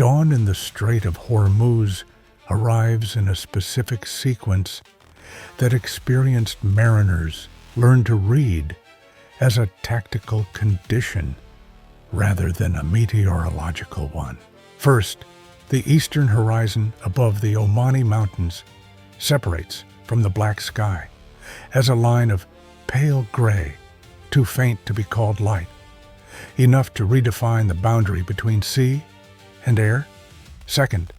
Dawn in the Strait of Hormuz arrives in a specific sequence that experienced mariners learn to read as a tactical condition rather than a meteorological one. First, the eastern horizon above the Omani Mountains separates from the black sky as a line of pale gray, too faint to be called light, enough to redefine the boundary between sea and air. Second,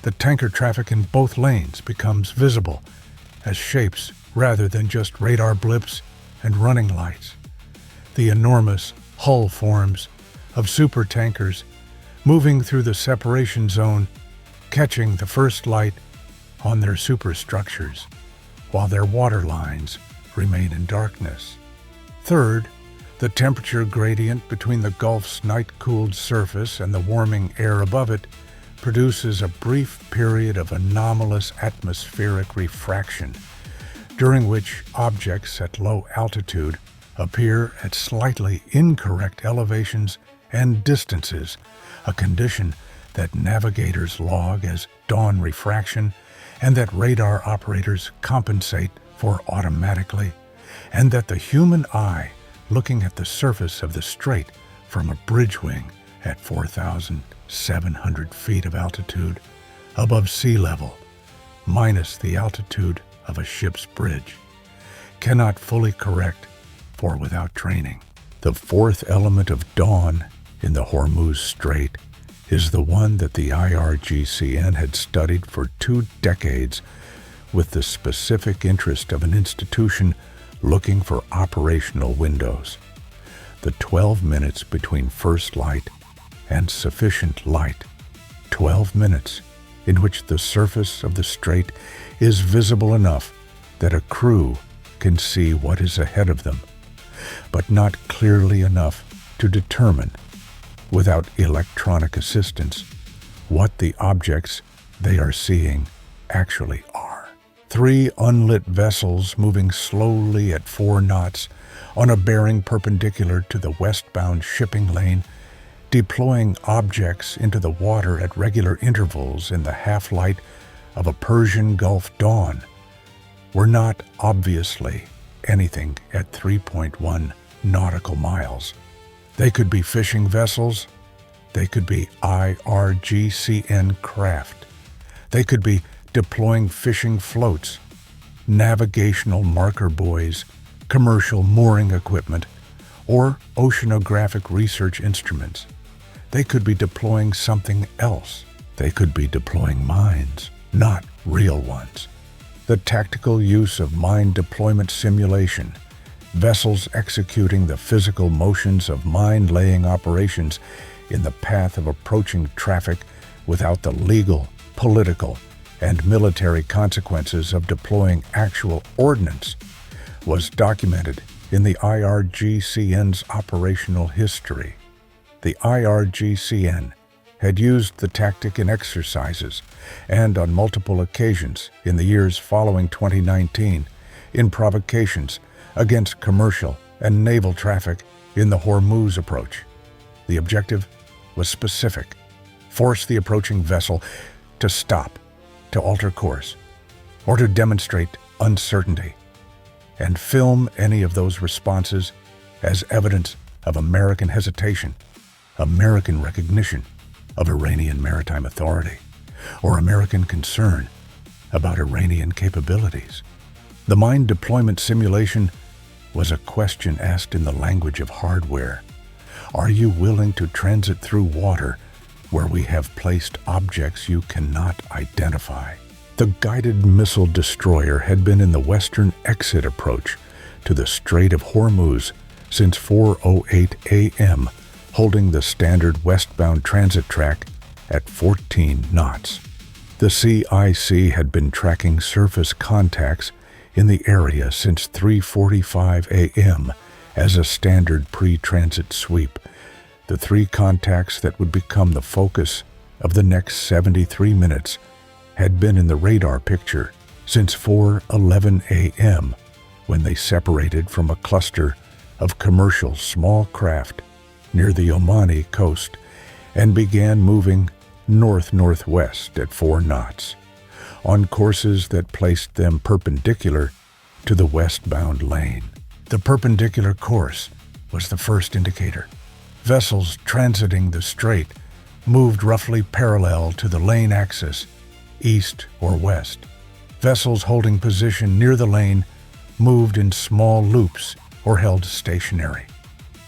the tanker traffic in both lanes becomes visible as shapes rather than just radar blips and running lights. The enormous hull forms of supertankers moving through the separation zone, catching the first light on their superstructures, while their water lines remain in darkness. Third, the temperature gradient between the Gulf's night-cooled surface and the warming air above it produces a brief period of anomalous atmospheric refraction, during which objects at low altitude appear at slightly incorrect elevations and distances, a condition that navigators log as dawn refraction and that radar operators compensate for automatically, and that the human eye, looking at the surface of the strait from a bridge wing at 4,700 feet of altitude above sea level, minus the altitude of a ship's bridge, cannot fully correct for without training. The fourth element of dawn in the Hormuz Strait is the one that the IRGCN had studied for 2 decades with the specific interest of an institution looking for operational windows. The 12 minutes between first light and sufficient light. 12 minutes in which the surface of the strait is visible enough that a crew can see what is ahead of them, but not clearly enough to determine, without electronic assistance, what the objects they are seeing actually are. 3 unlit vessels moving slowly at 4 knots on a bearing perpendicular to the westbound shipping lane, deploying objects into the water at regular intervals in the half-light of a Persian Gulf dawn, were not obviously anything at 3.1 nautical miles. They could be fishing vessels, they could be IRGCN craft, they could be deploying fishing floats, navigational marker buoys, commercial mooring equipment, or oceanographic research instruments. They could be deploying something else. They could be deploying mines, not real ones. The tactical use of mine deployment simulation, vessels executing the physical motions of mine-laying operations in the path of approaching traffic without the legal, political, and military consequences of deploying actual ordnance, was documented in the IRGCN's operational history. The IRGCN had used the tactic in exercises and on multiple occasions in the years following 2019 in provocations against commercial and naval traffic in the Hormuz approach. The objective was specific: force the approaching vessel to stop, to alter course, or to demonstrate uncertainty, and film any of those responses as evidence of American hesitation, American recognition of Iranian maritime authority, or American concern about Iranian capabilities. The mine deployment simulation was a question asked in the language of hardware. Are you willing to transit through water where we have placed objects you cannot identify? The guided missile destroyer had been in the western exit approach to the Strait of Hormuz since 4:08 a.m., holding the standard westbound transit track at 14 knots. The CIC had been tracking surface contacts in the area since 3:45 a.m. as a standard pre-transit sweep. The 3 contacts that would become the focus of the next 73 minutes had been in the radar picture since 4:11 a.m. when they separated from a cluster of commercial small craft near the Omani coast and began moving north-northwest at 4 knots, on courses that placed them perpendicular to the westbound lane. The perpendicular course was the first indicator. Vessels transiting the strait moved roughly parallel to the lane axis, east or west. Vessels holding position near the lane moved in small loops or held stationary.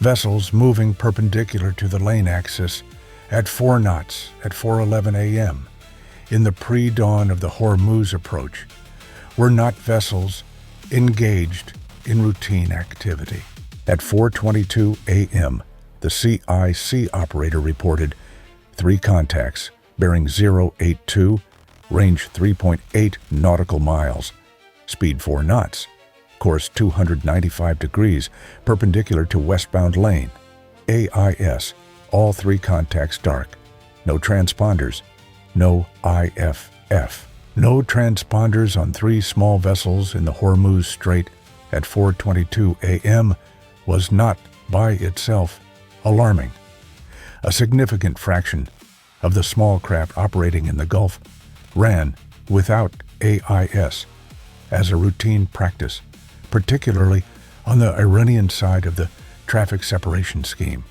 Vessels moving perpendicular to the lane axis at 4 knots at 4:11 a.m. in the pre-dawn of the Hormuz approach were not vessels engaged in routine activity. At 4:22 a.m., the CIC operator reported 3 contacts bearing 082, range 3.8 nautical miles, speed 4 knots, course 295 degrees, perpendicular to westbound lane. AIS, all 3 contacts dark. No transponders, no IFF. No transponders on 3 small vessels in the Hormuz Strait at 4:22 a.m. was not by itself alarming. A significant fraction of the small craft operating in the Gulf ran without AIS as a routine practice, particularly on the Iranian side of the traffic separation scheme.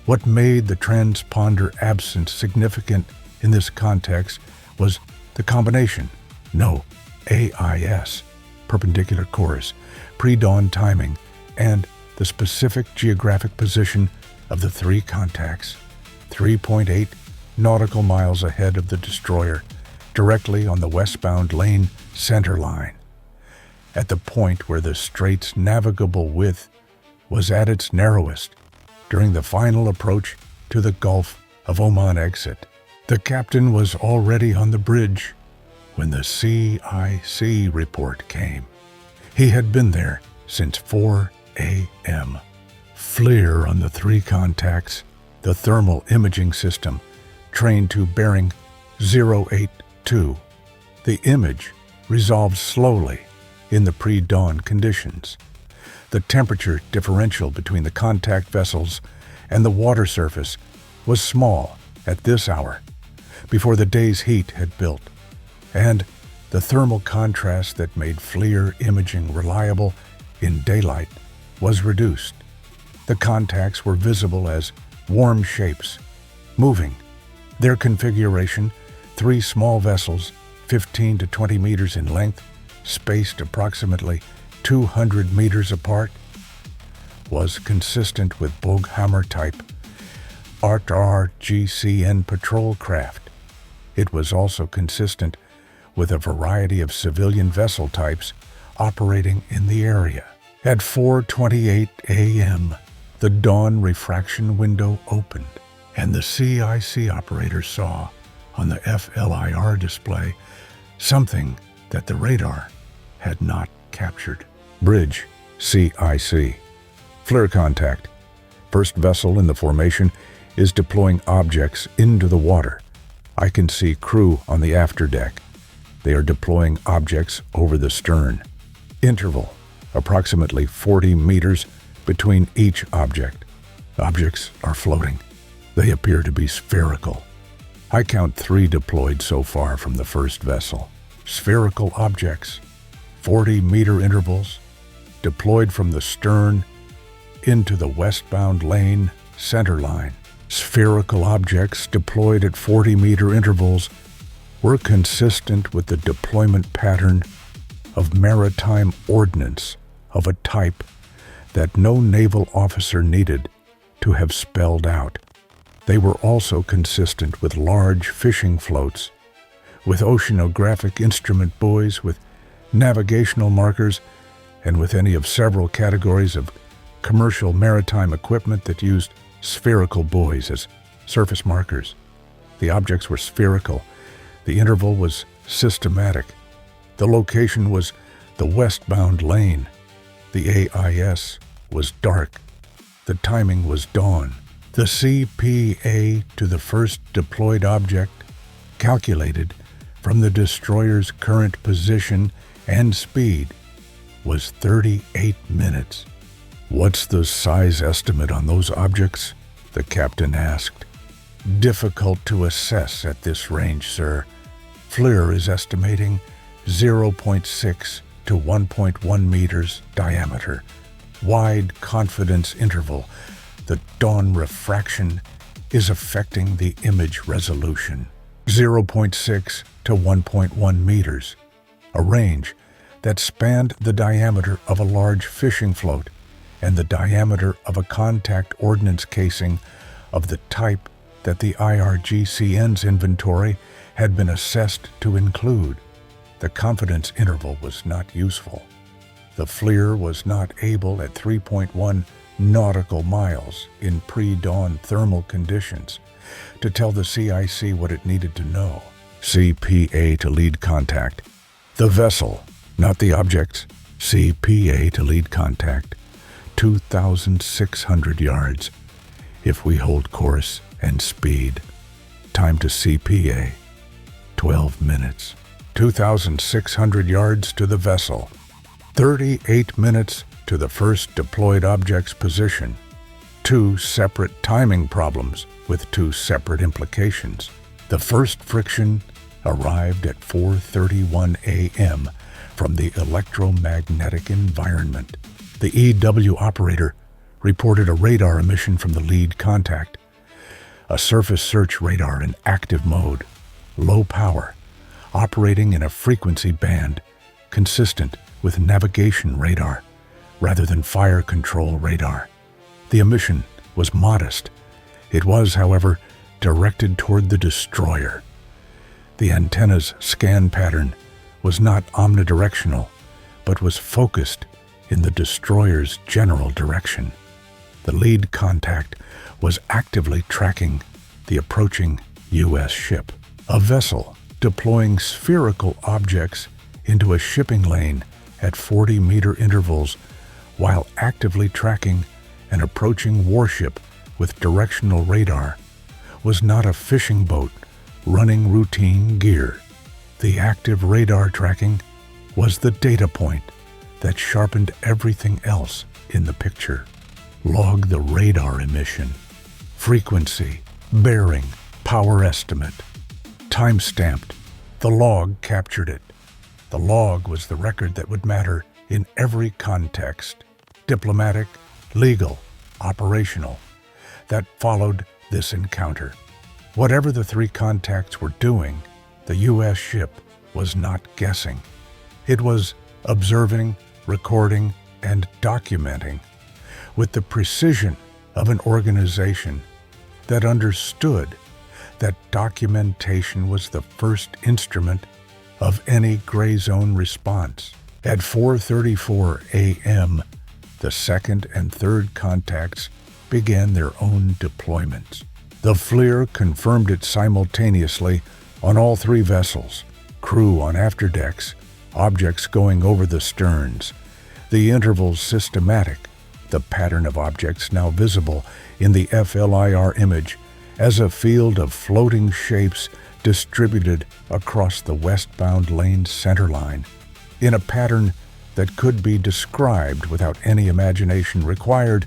What made the transponder absence significant in this context was the combination: no AIS, perpendicular course, pre-dawn timing, and the specific geographic position of the 3 contacts, 3.8 nautical miles ahead of the destroyer, directly on the westbound lane centerline, at the point where the strait's navigable width was at its narrowest during the final approach to the Gulf of Oman exit. The captain was already on the bridge when the CIC report came. He had been there since 4 a.m. FLIR on the 3 contacts, the thermal imaging system, trained to bearing 082. The image resolved slowly in the pre-dawn conditions. The temperature differential between the contact vessels and the water surface was small at this hour, before the day's heat had built, and the thermal contrast that made FLIR imaging reliable in daylight was reduced. The contacts were visible as warm shapes, moving. Their configuration, 3 small vessels, 15 to 20 meters in length, spaced approximately 200 meters apart, was consistent with Boghammer-type IRGCN patrol craft. It was also consistent with a variety of civilian vessel types operating in the area. At 4:28 a.m., the dawn refraction window opened, and the CIC operator saw on the FLIR display something that the radar had not captured. Bridge, CIC. FLIR contact. First vessel in the formation is deploying objects into the water. I can see crew on the afterdeck. They are deploying objects over the stern. Interval, approximately 40 meters between each object. Objects are floating. They appear to be spherical. I count 3 deployed so far from the first vessel. Spherical objects, 40-meter intervals, deployed from the stern into the westbound lane centerline. Spherical objects deployed at 40-meter intervals were consistent with the deployment pattern of maritime ordnance of a type that no naval officer needed to have spelled out. They were also consistent with large fishing floats, with oceanographic instrument buoys, with navigational markers, and with any of several categories of commercial maritime equipment that used spherical buoys as surface markers. The objects were spherical. The interval was systematic. The location was the westbound lane. The AIS was dark. The timing was dawn. The CPA to the first deployed object, calculated from the destroyer's current position and speed, was 38 minutes. "What's the size estimate on those objects?" the captain asked. Difficult to assess at this range, sir. FLIR is estimating 0.6 to 1.1 meters diameter. Wide confidence interval. The dawn refraction is affecting the image resolution. 0.6 to 1.1 meters, a range that spanned the diameter of a large fishing float and the diameter of a contact ordnance casing of the type that the IRGCN's inventory had been assessed to include. The confidence interval was not useful. The FLIR was not able at 3.1 nautical miles in pre-dawn thermal conditions to tell the CIC what it needed to know. CPA to lead contact. The vessel, not the objects. CPA to lead contact. 2,600 yards. If we hold course and speed. Time to CPA. 12 minutes. 2,600 yards to the vessel. 38 minutes to the first deployed object's position. Two separate timing problems with two separate implications. The first friction arrived at 4:31 a.m. from the electromagnetic environment. The EW operator reported a radar emission from the lead contact. A surface search radar in active mode, low power, operating in a frequency band consistent with navigation radar rather than fire control radar. The emission was modest. It was, however, directed toward the destroyer. The antenna's scan pattern was not omnidirectional, but was focused in the destroyer's general direction. The lead contact was actively tracking the approaching U.S. ship, a vessel deploying spherical objects into a shipping lane at 40-meter intervals while actively tracking an approaching warship with directional radar was not a fishing boat running routine gear. The active radar tracking was the data point that sharpened everything else in the picture. Log the radar emission, frequency, bearing, power estimate. Time-stamped. The log captured it. The log was the record that would matter in every context, diplomatic, legal, operational, that followed this encounter. Whatever the three contacts were doing, the U.S. ship was not guessing. It was observing, recording, and documenting with the precision of an organization that understood that documentation was the first instrument of any gray zone response. At 4:34 a.m., the second and third contacts began their own deployments. The FLIR confirmed it simultaneously on all three vessels, crew on afterdecks, objects going over the sterns. The intervals systematic, the pattern of objects now visible in the FLIR image as a field of floating shapes distributed across the westbound lane's centerline, in a pattern that could be described without any imagination required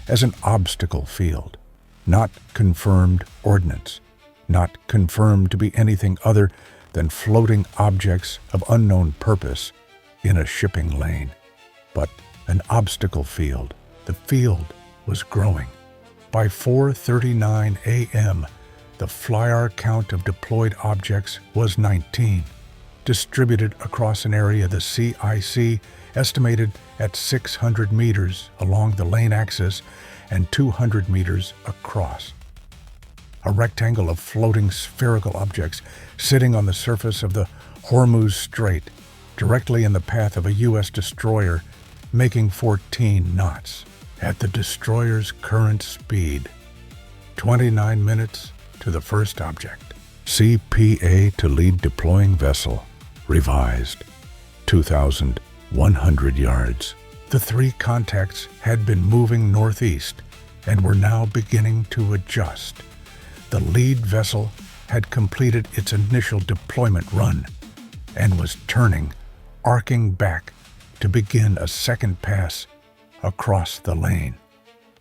as an obstacle field, not confirmed ordnance, not confirmed to be anything other than floating objects of unknown purpose in a shipping lane, but an obstacle field. The field was growing. By 4:39 a.m., the FLIR count of deployed objects was 19, distributed across an area the CIC estimated at 600 meters along the lane axis and 200 meters across. A rectangle of floating spherical objects sitting on the surface of the Hormuz Strait, directly in the path of a U.S. destroyer, making 14 knots at the destroyer's current speed. 29 minutes to the first object. CPA to lead deploying vessel. Revised. 2,100 yards. The three contacts had been moving northeast and were now beginning to adjust. The lead vessel had completed its initial deployment run and was turning, arcing back to begin a second pass across the lane.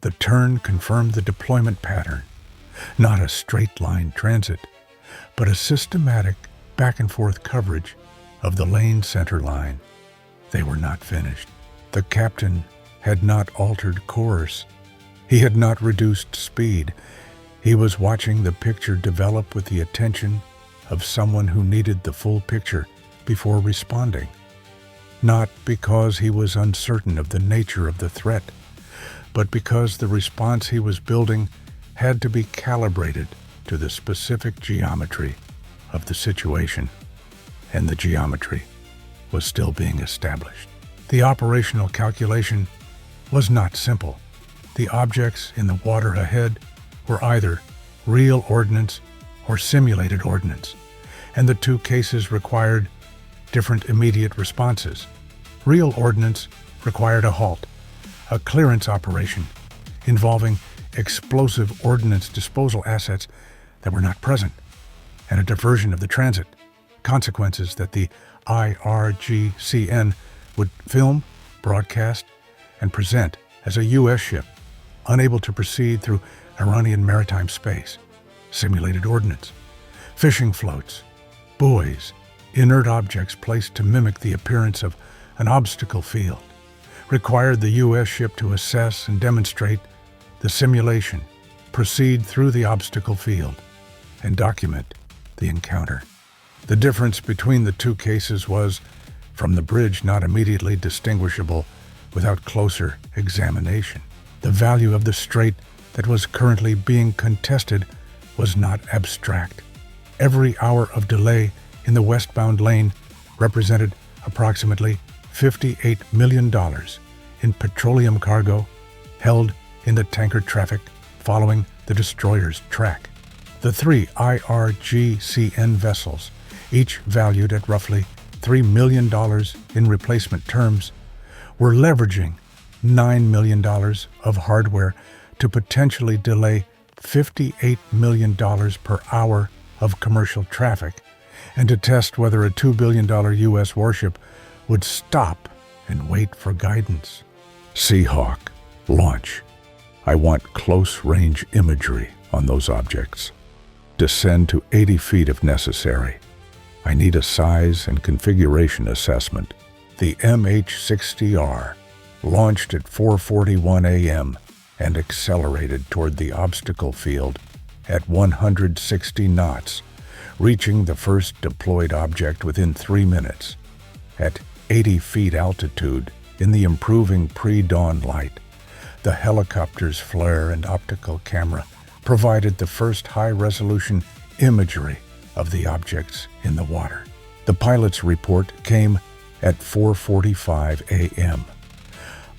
The turn confirmed the deployment pattern. Not a straight-line transit, but a systematic back-and-forth coverage of the lane centerline. They were not finished. The captain had not altered course. He had not reduced speed. He was watching the picture develop with the attention of someone who needed the full picture before responding. Not because he was uncertain of the nature of the threat, but because the response he was building had to be calibrated to the specific geometry of the situation, and the geometry was still being established. The operational calculation was not simple. The objects in the water ahead were either real ordnance or simulated ordnance, and the two cases required different immediate responses. Real ordnance required a halt, a clearance operation involving explosive ordnance disposal assets that were not present, and a diversion of the transit, consequences that the IRGCN would film, broadcast, and present as a U.S. ship unable to proceed through Iranian maritime space. Simulated ordnance, fishing floats, buoys, inert objects placed to mimic the appearance of an obstacle field, required the U.S. ship to assess and demonstrate the simulation, proceed through the obstacle field, and document the encounter. The difference between the two cases was, from the bridge, not immediately distinguishable without closer examination. The value of the strait that was currently being contested was not abstract. Every hour of delay in the westbound lane represented approximately $58 million in petroleum cargo held in the tanker traffic following the destroyer's track. The three IRGCN vessels, each valued at roughly $3 million in replacement terms, were leveraging $9 million of hardware to potentially delay $58 million per hour of commercial traffic, and to test whether a $2 billion U.S. warship would stop and wait for guidance. Seahawk, launch. I want close-range imagery on those objects. Descend to 80 feet if necessary. I need a size and configuration assessment. The MH-60R launched at 4:41 a.m. and accelerated toward the obstacle field at 160 knots, reaching the first deployed object within 3 minutes. At 80 feet altitude, in the improving pre-dawn light, the helicopter's flare and optical camera provided the first high-resolution imagery of the objects in the water. The pilot's report came at 4:45 a.m.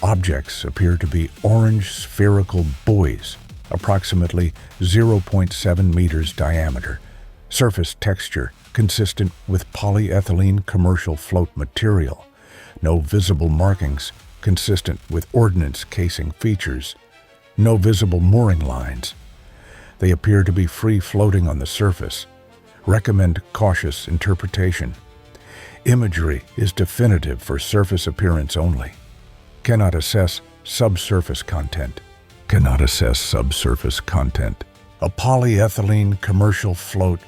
Objects appear to be orange spherical buoys, approximately 0.7 meters diameter, surface texture consistent with polyethylene commercial float material, no visible markings consistent with ordnance casing features, no visible mooring lines. They appear to be free floating on the surface. Recommend cautious interpretation. Imagery is definitive for surface appearance only. Cannot assess subsurface content. Cannot assess subsurface content. A polyethylene commercial float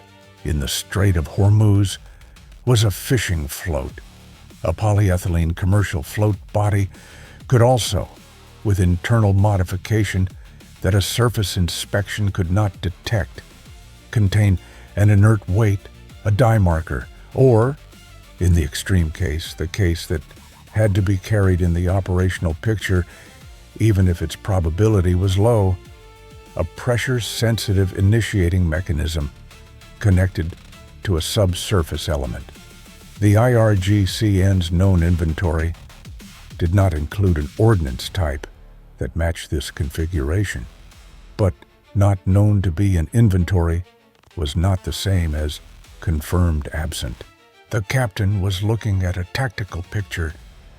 in the Strait of Hormuz was a fishing float. A polyethylene commercial float body could also, with internal modification that a surface inspection could not detect, contain an inert weight, a dye marker, or, in the extreme case, the case that had to be carried in the operational picture, even if its probability was low, a pressure-sensitive initiating mechanism connected to a subsurface element. The IRGCN's known inventory did not include an ordnance type that matched this configuration, but not known to be in inventory was not the same as confirmed absent. The captain was looking at a tactical picture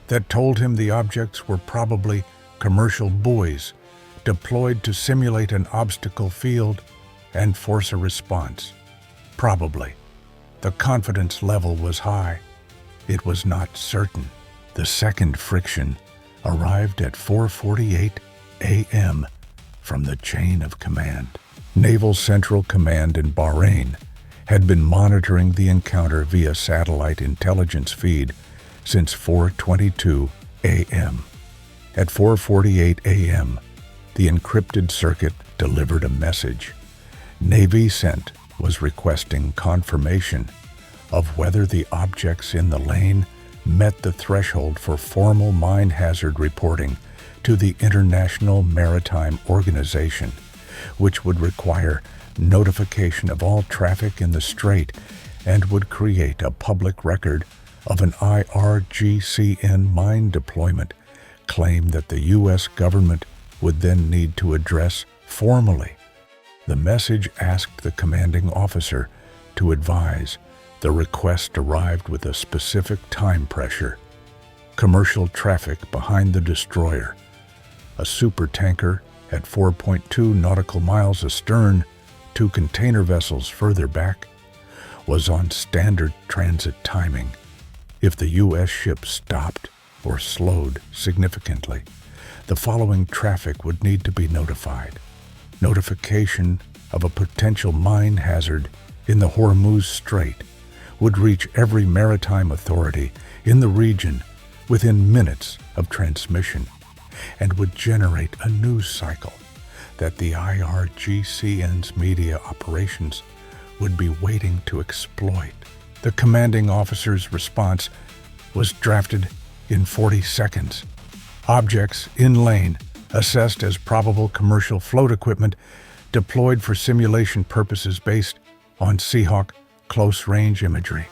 that told him the objects were probably commercial buoys deployed to simulate an obstacle field and force a response. Probably. The confidence level was high. It was not certain. The second friction arrived at 4:48 a.m. from the chain of command. Naval Central Command in Bahrain had been monitoring the encounter via satellite intelligence feed since 4:22 a.m. At 4:48 a.m., the encrypted circuit delivered a message. Navy CENT was requesting confirmation of whether the objects in the lane met the threshold for formal mine hazard reporting to the International Maritime Organization, which would require notification of all traffic in the strait and would create a public record of an IRGCN mine deployment claim that the U.S. government would then need to address formally. The message asked the commanding officer to advise the request arrived with a specific time pressure. Commercial traffic behind the destroyer, a supertanker at 4.2 nautical miles astern, 2 container vessels further back, was on standard transit timing. If the U.S. ship stopped or slowed significantly, the following traffic would need to be notified. Notification of a potential mine hazard in the Hormuz Strait would reach every maritime authority in the region within minutes of transmission and would generate a news cycle that the IRGCN's media operations would be waiting to exploit. The commanding officer's response was drafted in 40 seconds. Objects in lane assessed as probable commercial float equipment deployed for simulation purposes based on Seahawk close-range imagery.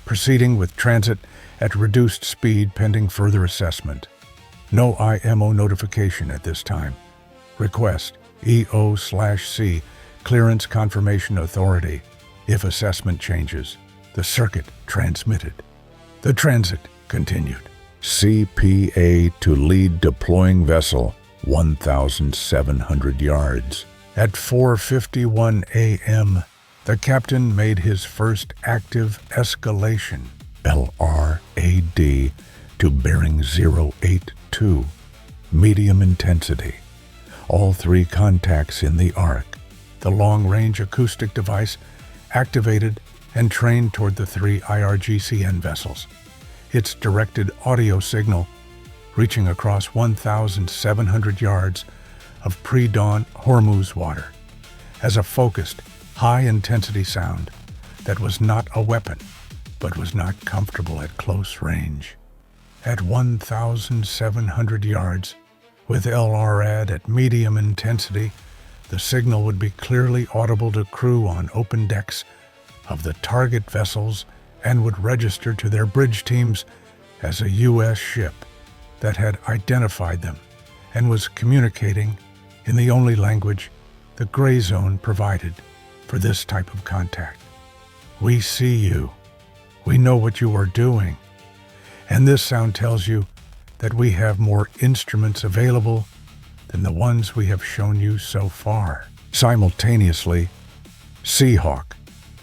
Proceeding with transit at reduced speed pending further assessment. No IMO notification at this time. Request EO/C Clearance Confirmation Authority. If assessment changes, the circuit transmitted. The transit continued. CPA to lead deploying vessel, 1,700 yards. At 4:51 a.m., the captain made his first active escalation, LRAD, to bearing 082, medium intensity. All 3 contacts in the arc. The long-range acoustic device activated and trained toward the 3 IRGCN vessels. Its directed audio signal reaching across 1,700 yards of pre-dawn Hormuz water as a focused, high-intensity sound that was not a weapon, but was not comfortable at close range. At 1,700 yards, with LRAD at medium intensity, the signal would be clearly audible to crew on open decks of the target vessels and would register to their bridge teams as a U.S. ship that had identified them and was communicating in the only language the gray zone provided for this type of contact. We see you. We know what you are doing. And this sound tells you that we have more instruments available than the ones we have shown you so far. Simultaneously, Seahawk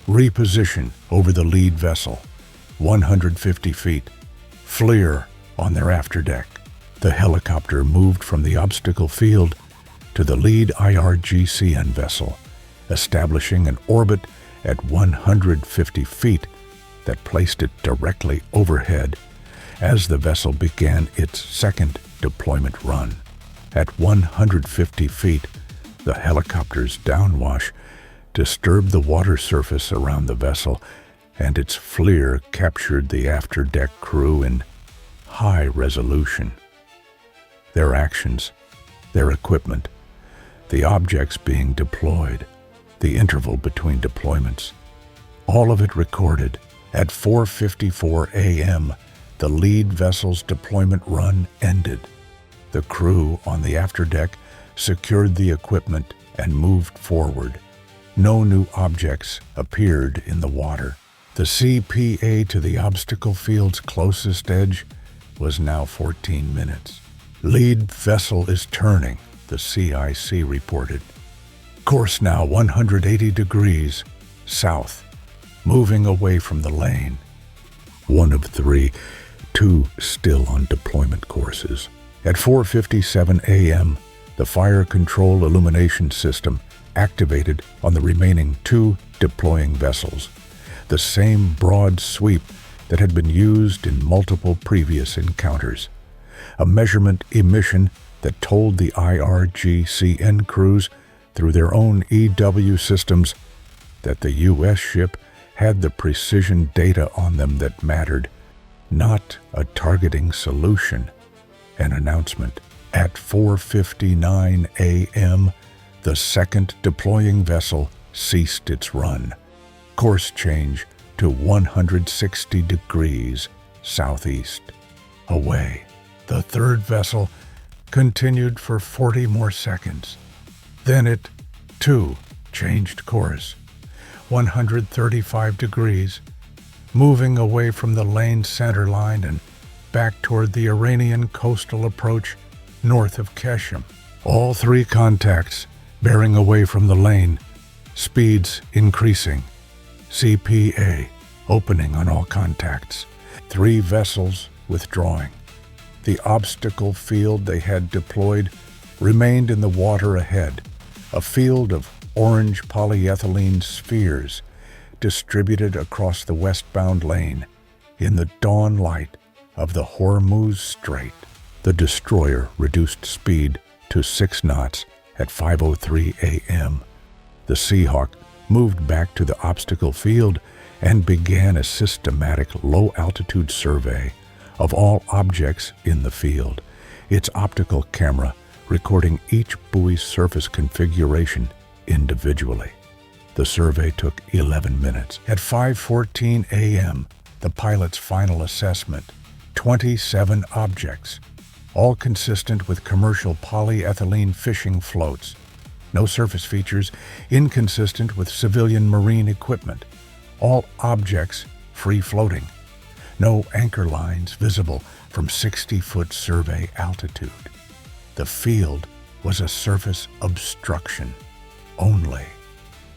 reposition over the lead vessel, 150 feet, FLIR on their afterdeck. The helicopter moved from the obstacle field to the lead IRGCN vessel, establishing an orbit at 150 feet that placed it directly overhead as the vessel began its second deployment run. At 150 feet, the helicopter's downwash disturbed the water surface around the vessel, and its FLIR captured the afterdeck crew in high resolution. Their actions, their equipment, the objects being deployed, the interval between deployments, all of it recorded. At 4:54 a.m., the lead vessel's deployment run ended. The crew on the afterdeck secured the equipment and moved forward. No new objects appeared in the water. The CPA to the obstacle field's closest edge was now 14 minutes. Lead vessel is turning, the CIC reported. Course now 180 degrees south, moving away from the lane. 1 of 3, 2 still on deployment courses. At 4:57 a.m., the fire control illumination system activated on the remaining 2 deploying vessels, the same broad sweep that had been used in multiple previous encounters. A measurement emission that told the IRGCN crews through their own EW systems that the U.S. ship had the precision data on them that mattered, not a targeting solution. An announcement. At 4:59 a.m., the second deploying vessel ceased its run. Course change to 160 degrees southeast. Away. The third vessel continued for 40 more seconds. Then it, too, changed course. 135 degrees, moving away from the lane centerline and back toward the Iranian coastal approach north of Keshem. All 3 contacts bearing away from the lane, speeds increasing. CPA opening on all contacts. 3 vessels withdrawing. The obstacle field they had deployed remained in the water ahead, a field of orange polyethylene spheres distributed across the westbound lane in the dawn light of the Hormuz Strait. The destroyer reduced speed to 6 knots at 5:03 a.m. The Seahawk moved back to the obstacle field and began a systematic low-altitude survey of all objects in the field, its optical camera recording each buoy's surface configuration individually. The survey took 11 minutes. At 5:14 a.m., the pilot's final assessment, 27 objects, all consistent with commercial polyethylene fishing floats. No surface features inconsistent with civilian marine equipment. All objects free-floating. No anchor lines visible from 60-foot survey altitude. The field was a surface obstruction only.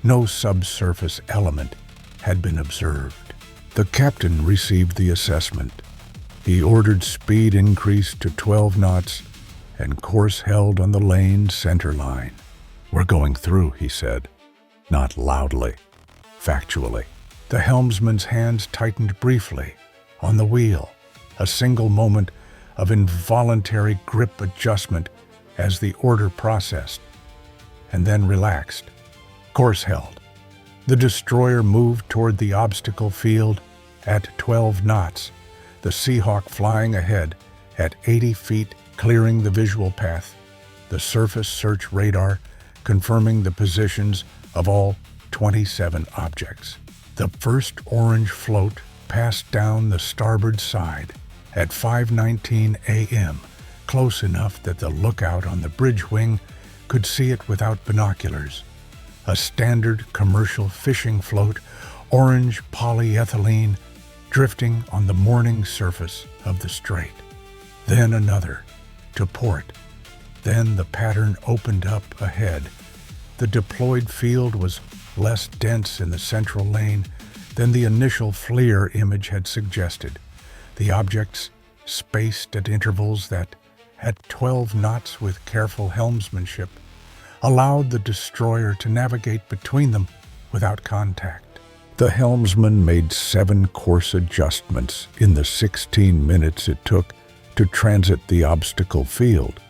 No subsurface element had been observed. The captain received the assessment. He ordered speed increased to 12 knots and course held on the lane centerline. "We're going through," he said, not loudly, factually. The helmsman's hands tightened briefly on the wheel, a single moment of involuntary grip adjustment as the order processed, and then relaxed. Course held. The destroyer moved toward the obstacle field at 12 knots, the Seahawk flying ahead at 80 feet, clearing the visual path, the surface search radar confirming the positions of all 27 objects. The first orange float passed down the starboard side at 5:19 a.m., close enough that the lookout on the bridge wing could see it without binoculars. A standard commercial fishing float, orange polyethylene, drifting on the morning surface of the strait. Then another, to port. Then the pattern opened up ahead. The deployed field was less dense in the central lane than the initial FLIR image had suggested. The objects spaced at intervals that, at 12 knots with careful helmsmanship, allowed the destroyer to navigate between them without contact. The helmsman made 7 course adjustments in the 16 minutes it took to transit the obstacle field.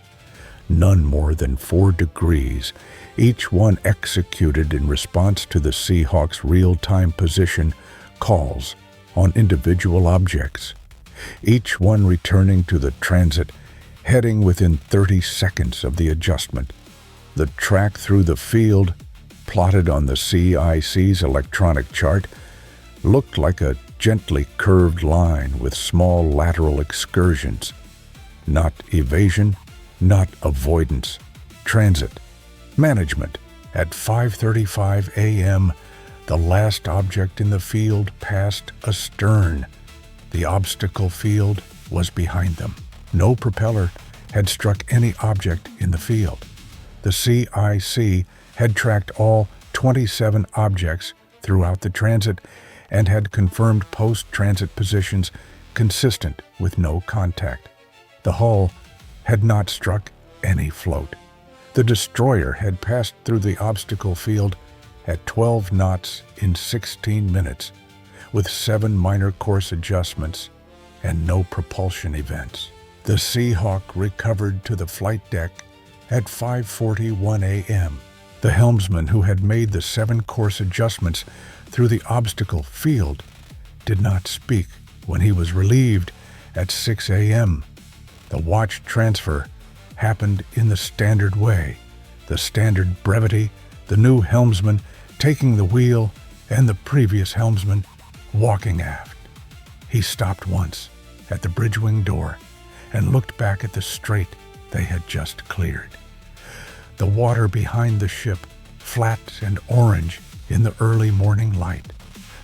None more than 4 degrees, each one executed in response to the Seahawk's real-time position calls on individual objects, each one returning to the transit, heading within 30 seconds of the adjustment. The track through the field, plotted on the CIC's electronic chart, looked like a gently curved line with small lateral excursions. Not evasion, not avoidance. Transit. Management. At 5:35 a.m., the last object in the field passed astern. The obstacle field was behind them. No propeller had struck any object in the field. The CIC had tracked all 27 objects throughout the transit and had confirmed post-transit positions consistent with no contact. The hull had not struck any float. The The destroyer had passed through the obstacle field at 12 knots in 16 minutes, with 7 minor course adjustments and no propulsion events. The Seahawk recovered to the flight deck at 5:41 a.m. The helmsman, who had made the 7 course adjustments through the obstacle field, did not speak when he was relieved at 6 a.m. The watch transfer happened in the standard way, the standard brevity, the new helmsman taking the wheel and the previous helmsman walking aft. He stopped once at the bridge wing door and looked back at the strait they had just cleared. The water behind the ship, flat and orange in the early morning light.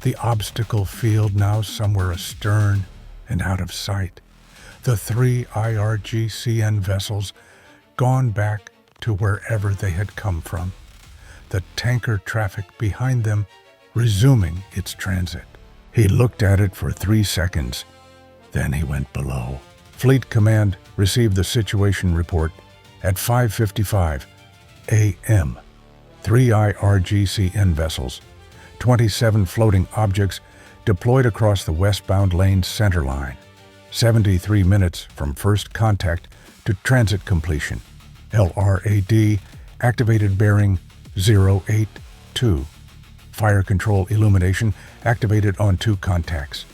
The obstacle field now somewhere astern and out of sight. The 3 IRGCN vessels gone back to wherever they had come from. The tanker traffic behind them resuming its transit. He looked at it for 3 seconds. Then he went below. Fleet Command received the situation report at 5:55 a.m. 3 IRGCN vessels, 27 floating objects deployed across the westbound lane centerline. 73 minutes from first contact to transit completion. LRAD activated bearing 082. Fire control illumination activated on 2 contacts.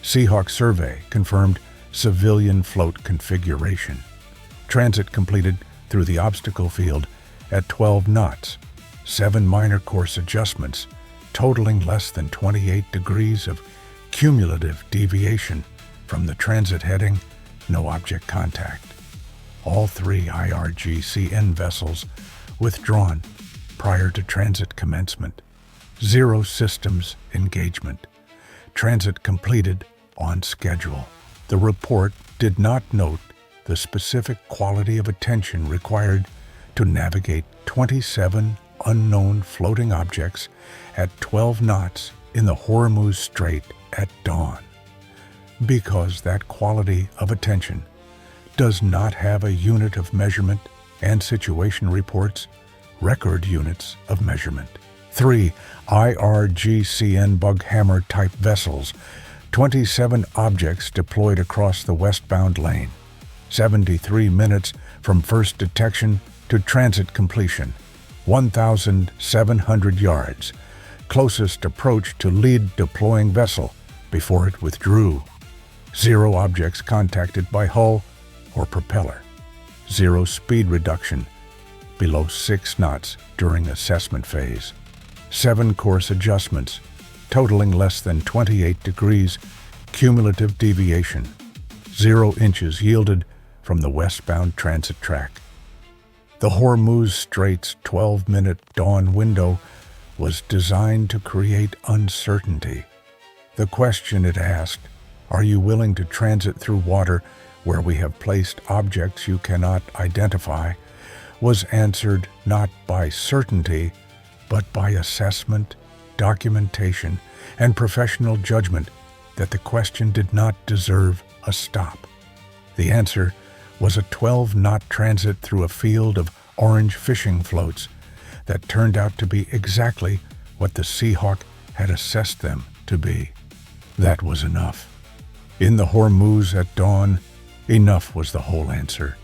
Seahawk survey confirmed civilian float configuration. Transit completed through the obstacle field at 12 knots. 7 minor course adjustments, totaling less than 28 degrees of cumulative deviation from the transit heading, no object contact. All 3 IRGCN vessels withdrawn prior to transit commencement. 0 systems engagement. Transit completed on schedule. The report did not note the specific quality of attention required to navigate 27 unknown floating objects at 12 knots in the Hormuz Strait at dawn, because that quality of attention does not have a unit of measurement and situation reports, record units of measurement. 3 IRGCN bug-hammer-type vessels, 27 objects deployed across the westbound lane. 73 minutes from first detection to transit completion. 1,700 yards, closest approach to lead deploying vessel before it withdrew. 0 objects contacted by hull or propeller. 0 speed reduction below 6 knots during assessment phase. 7 course adjustments, totaling less than 28 degrees cumulative deviation. 0 inches yielded from the westbound transit track. The Hormuz Strait's 12-minute dawn window was designed to create uncertainty. The question it asked, "Are you willing to transit through water where we have placed objects you cannot identify?" was answered not by certainty, but by assessment, documentation, and professional judgment that the question did not deserve a stop. The answer was a 12-knot transit through a field of orange fishing floats that turned out to be exactly what the Seahawk had assessed them to be. That was enough. In the Hormuz at dawn, enough was the whole answer.